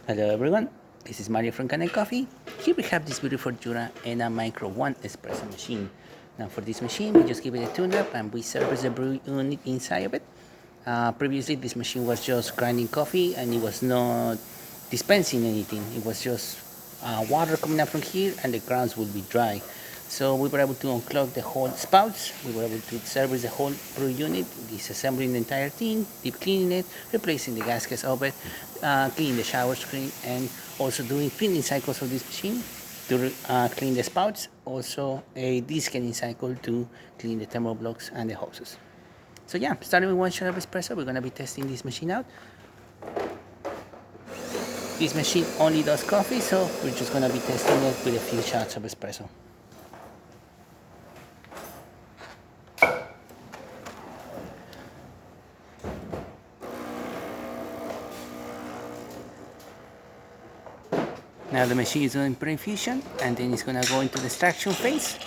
Hello everyone, this is Mario from Kanen Coffee. Here we have this beautiful Jura and a Micro 1 espresso machine. Now for this machine, we just give it a tune-up and we service the brew unit inside of it. Previously, this machine was just grinding coffee and it was not dispensing anything. It was just water coming up from here and the grounds would be dry. So we were able to unclog the whole spouts. We were able to service the whole brew unit, disassembling the entire thing, deep cleaning it, replacing the gaskets of it, cleaning the shower screen, and also doing cleaning cycles of this machine to clean the spouts. Also a descaling cycle to clean the thermal blocks and the hoses. So yeah, starting with one shot of espresso, we're gonna be testing this machine out. This machine only does coffee, so we're just gonna be testing it with a few shots of espresso. Now the machine is doing pre-infusion and then it's gonna go into the extraction phase.